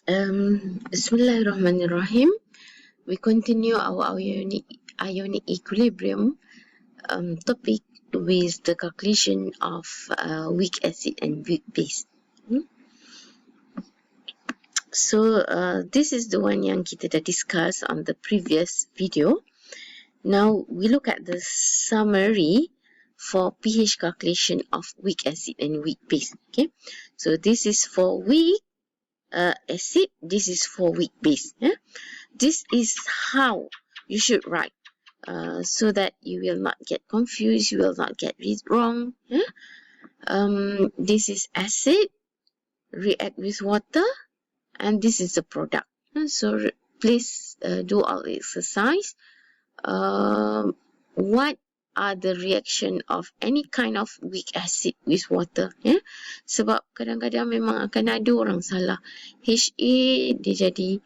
Bismillahirrahmanirrahim. We continue our ionic equilibrium topic with the calculation of weak acid and weak base. So this is the one yang kita dah discuss on the previous video. Now we look at the summary for pH calculation of weak acid and weak base. Okay, so this is for weak acid, this is for weak base. This is how you should write so that you will not get confused, you will not get it wrong. This is acid, react with water, and this is the product. So please do all the exercise. What are the reaction of any kind of weak acid with water? Sebab kadang-kadang memang akan ada orang salah. HA dia jadi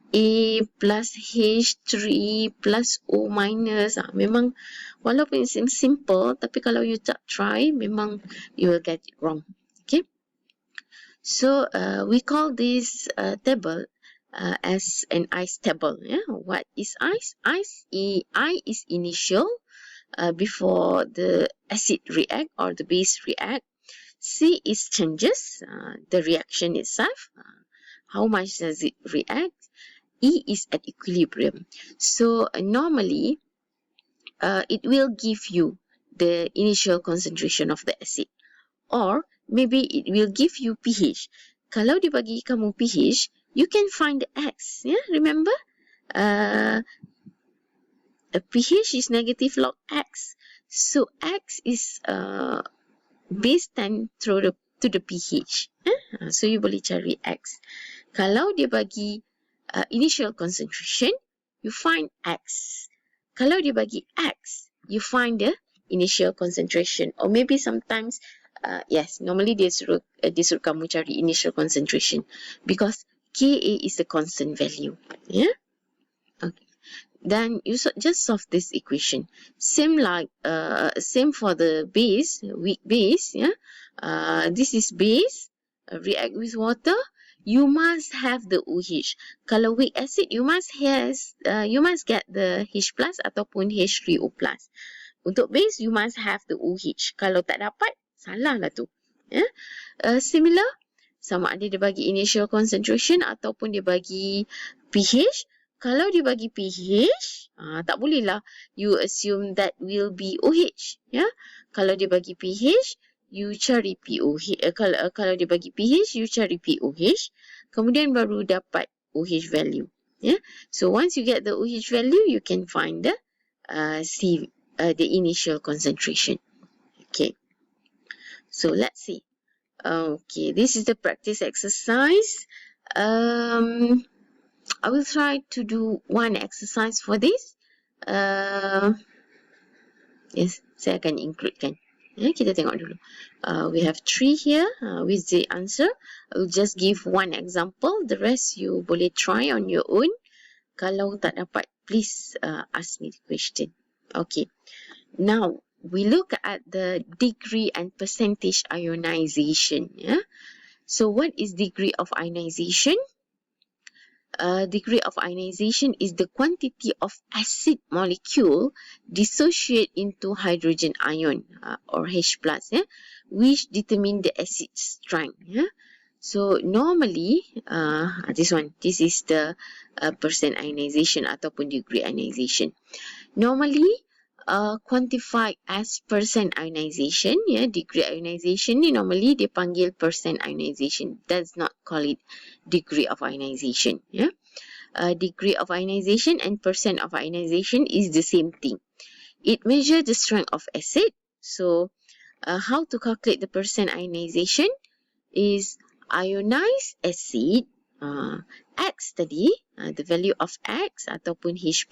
A plus H3 plus O minus. Memang walaupun it seems simple, tapi kalau you tak try, memang you will get it wrong. Okay. So we call this table as an ice table. What is ice? I is initial before the acid react or the base react. C is changes, the reaction itself. How much does it react? E is at equilibrium. So normally it will give you the initial concentration of the acid, or maybe it will give you pH. Kalau dia bagi kamu pH, you can find the X. Remember? A pH is negative log X. So X is base time to the pH. So you boleh cari X. Kalau dia bagi initial concentration, you find X. Kalau dia bagi X, you find the initial concentration. Or maybe sometimes, yes, normally dia suruh kamu cari initial concentration because Ka is the constant value. Okay. Then you just solve this equation. Same for the base, weak base. This is base, react with water. You must have the OH. Kalau weak acid, you must get the H plus ataupun H3O plus. Untuk base, you must have the OH. Kalau tak dapat, salah lah tu. Similar, sama ada dia bagi initial concentration ataupun dia bagi pH. Kalau dia bagi pH, tak boleh lah you assume that will be OH. Kalau dia bagi pH, you cari POH. Kalau dia bagi pH, you cari POH. Kemudian baru dapat OH value. So once you get the OH value, you can find the initial concentration. Okay. So let's see. Okay, this is the practice exercise. I will try to do one exercise for this. Yes, saya akan includekan. Kita tengok dulu. We have 3 here with the answer. I will just give one example. The rest you boleh try on your own. Kalau tak dapat, please ask me the question. Okay. Now, we look at the degree and percentage ionization. So, what is degree of ionization? Degree of ionization is the quantity of acid molecule dissociate into hydrogen ion or H+, which determine the acid strength. So normally, this is the percent ionization ataupun degree ionization. Normally, quantified as percent ionization. Degree ionization ni normally dia panggil percent ionization. Does not call it degree of ionization. Degree of ionization and percent of ionization is the same thing. It measures the strength of acid. So how to calculate the percent ionization is ionized acid X tadi, the value of X ataupun H+,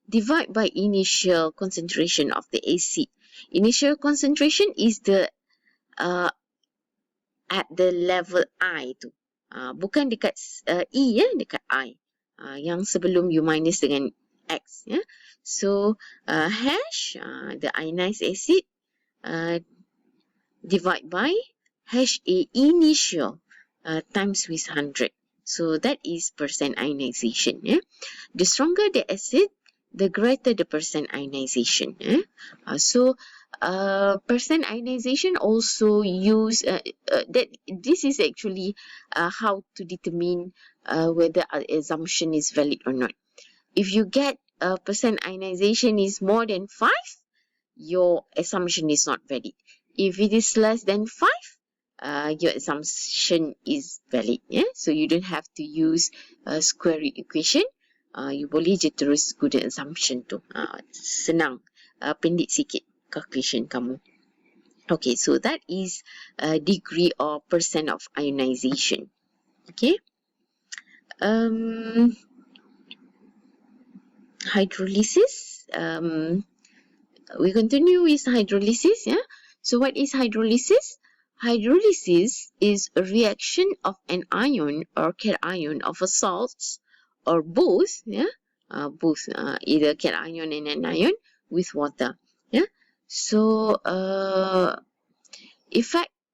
divide by initial concentration of the acid. Initial concentration is the at the level I tu. Bukan dekat E, dekat I. Yang sebelum you minus dengan X. So, hash, the ionized acid, divide by HA initial times with 100. So that is percent ionization. Yeah? The stronger the acid, the greater the percent ionization. So percent ionization also use that this is actually how to determine whether our assumption is valid or not. If you get percent ionization is more than 5, your assumption is not valid. If it is less than 5, your assumption is valid. Yeah? So you don't have to use a square root equation. You boleh je terus guna assumption tu. Senang. Pendek sikit calculation kamu. Okay, so that is degree or percent of ionization. Okay. Hydrolysis. We continue with hydrolysis. Yeah. So what is hydrolysis? Hydrolysis is a reaction of an ion or cation of a salt or both. Yeah. Either cation and an ion with water. Yeah. So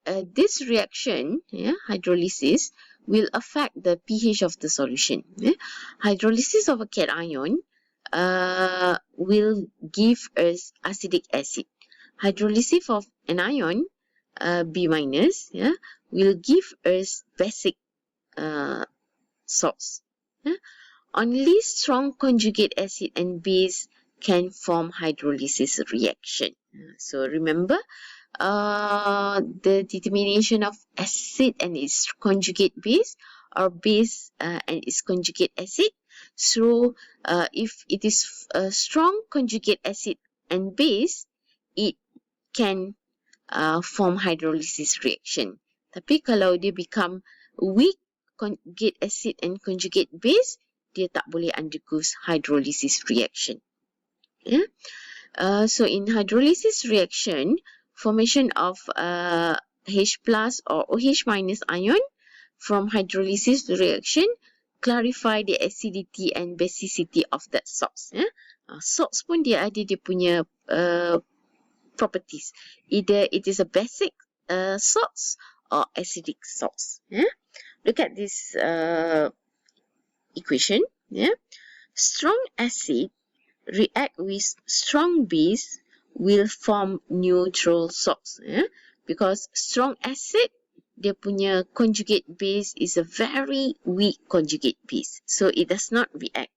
this reaction, yeah, hydrolysis, will affect the pH of the solution. Yeah? Hydrolysis of a cation will give us acidic acid. Hydrolysis of an ion, B minus, yeah, will give us basic salts. Yeah? Only strong conjugate acid and base can form hydrolysis reaction. So remember, the determination of acid and its conjugate base, or base and its conjugate acid. So if it is a strong conjugate acid and base, it can form hydrolysis reaction. Tapi kalau dia become weak conjugate acid and conjugate base, dia tak boleh undergo hydrolysis reaction. Yeah? So in hydrolysis reaction, formation of H plus or OH minus ion from hydrolysis reaction clarify the acidity and basicity of that salts. Salts pun dia ada dia punya properties. Either it is a basic salts or acidic salts. Look at this equation. Strong acid react with strong base will form neutral salts. Because strong acid, dia punya conjugate base is a very weak conjugate base. So it does not react.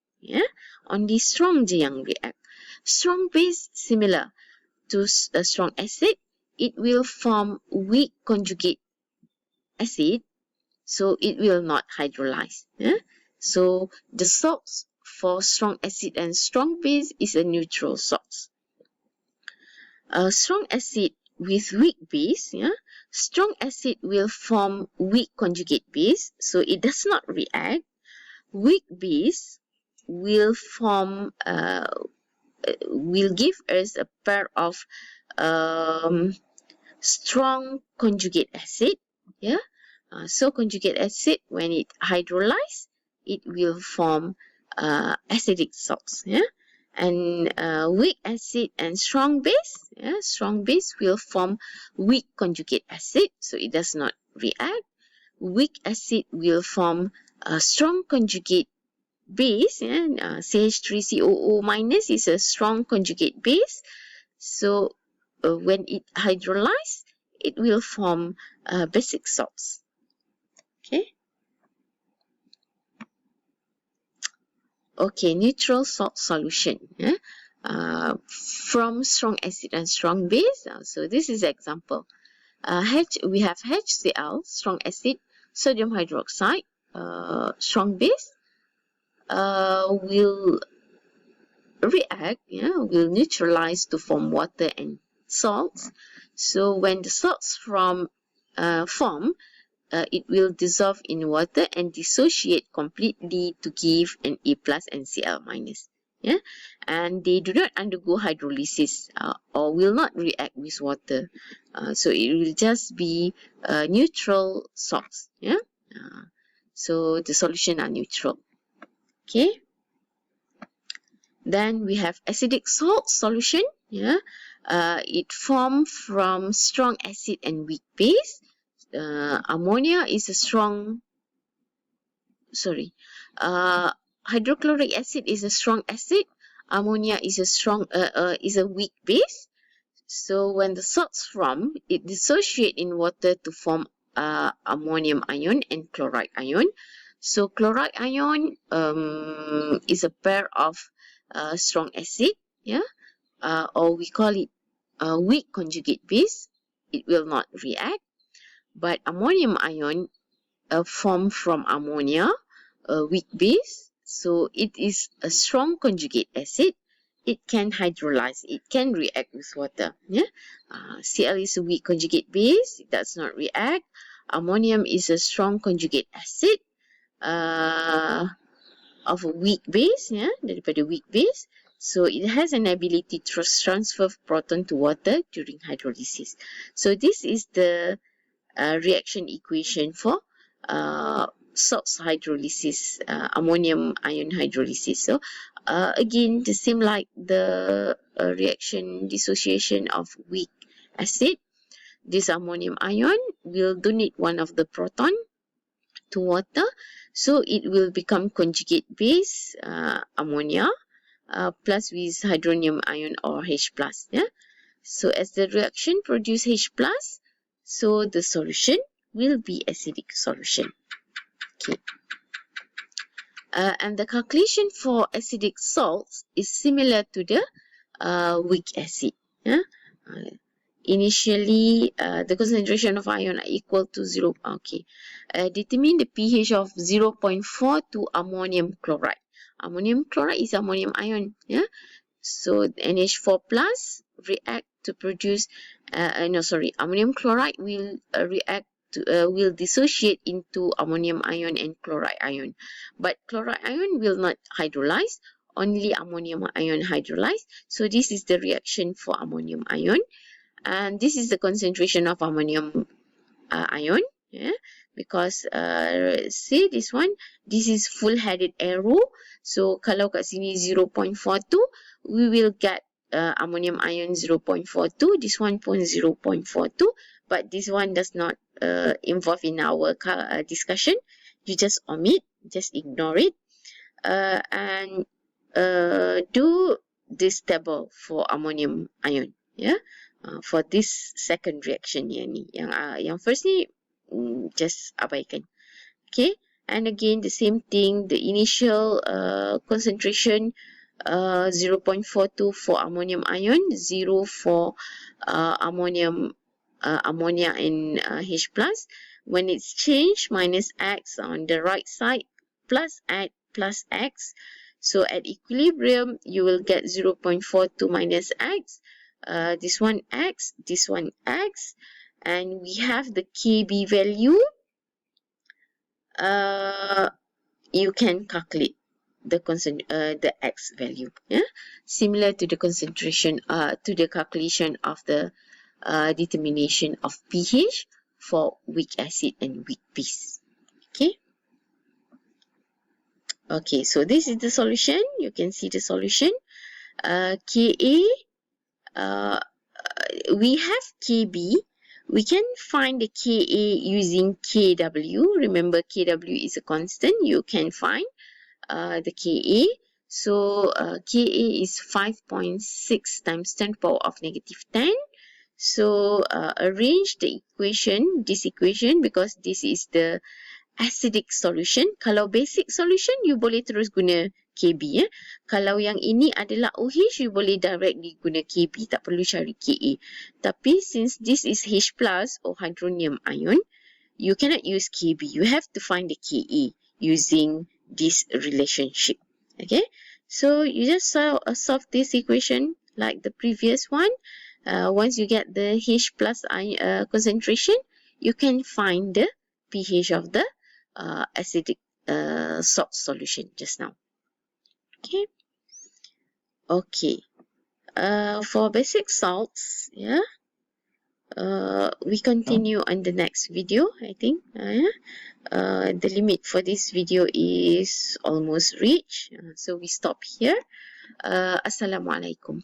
Only strong je yang react. Strong base, similar to a strong acid, it will form weak conjugate acid, so it will not hydrolyze. So the salts for strong acid and strong base is a neutral salt. Strong acid with weak base, strong acid will form weak conjugate base, so it does not react. Weak base will form, will give us a pair of strong conjugate acid. So conjugate acid, when it hydrolyzes, it will form acidic salts. And weak acid and strong base, strong base will form weak conjugate acid, so it does not react. Weak acid will form a strong conjugate base. CH3COO minus is a strong conjugate base, so when it hydrolyzes, it will form basic salts. Okay, neutral salt solution from strong acid and strong base. So this is example. We have HCl, strong acid, sodium hydroxide, strong base, will react, will neutralize to form water and salts. So when the salts form, it will dissolve in water and dissociate completely to give an A plus and Cl minus. And they do not undergo hydrolysis or will not react with water. So it will just be neutral salts. So the solution are neutral. Okay. Then we have acidic salt solution. It forms from strong acid and weak base. Ammonia is a strong sorry, hydrochloric acid is a strong acid, ammonia is a weak base. So when the salts form, it dissociate in water to form ammonium ion and chloride ion. So chloride ion is a pair of strong acid, yeah, or we call it weak conjugate base. It will not react. But ammonium ion formed from ammonia, a weak base. So it is a strong conjugate acid. It can hydrolyze. It can react with water. Yeah, Cl is a weak conjugate base. It does not react. Ammonium is a strong conjugate acid of a weak base. Yeah, daripada weak base. So it has an ability to transfer proton to water during hydrolysis. So this is the reaction equation for salts hydrolysis, ammonium ion hydrolysis. So again, the same like the reaction dissociation of weak acid, this ammonium ion will donate one of the proton to water, so it will become conjugate base ammonia plus with hydronium ion or H plus. Yeah. So as the reaction produce H plus, so the solution will be acidic solution. Okay. And the calculation for acidic salts is similar to the weak acid. Yeah? Initially, the concentration of ion are equal to 0. Okay. Determine the pH of 0.4 to ammonium chloride. Ammonium chloride is ammonium ion. Yeah. So NH4 plus react to produce, ammonium chloride will react to, will dissociate into ammonium ion and chloride ion. But chloride ion will not hydrolyze, only ammonium ion hydrolyze. So this is the reaction for ammonium ion. And this is the concentration of ammonium ion. Yeah? Because see this one, this is full headed arrow. So kalau kat sini 0.42, we will get ammonium ion 0.42. This one pun 0.42, but this one does not involve in our discussion. You just omit, just ignore it, and do this table for ammonium ion. Yeah, for this second reaction ni. Yang first ni just abaikan. Okay, and again the same thing, the initial concentration 0.42 for ammonium ion, 0 for ammonia and H plus. When it's changed, minus X on the right side, plus add plus X. So at equilibrium, you will get 0.42 minus X. This one X, this one X. And we have the Kb value. You can calculate the X value. Yeah? Similar to the concentration, to the calculation of the determination of pH for weak acid and weak base. Okay. Okay, so this is the solution. You can see the solution. Ka, we have Kb. We can find the Ka using Kw. Remember, Kw is a constant. You can find the Ka. So Ka is 5.6 times 10 power of negative 10. So arrange the equation, this equation, because this is the acidic solution. Kalau basic solution, you boleh terus guna Kb. Kalau yang ini adalah OH, you boleh directly guna Kb. Tak perlu cari Ka. Tapi since this is H plus or hydronium ion, you cannot use Kb. You have to find the Ka using this relationship. Okay, so you just solve this equation like the previous one. Once you get the H plus concentration, you can find the pH of the acidic salt solution just now. Okay. Okay. For basic salts, yeah. We continue on the next video, I think. The limit for this video is almost reached. So we stop here. Assalamualaikum.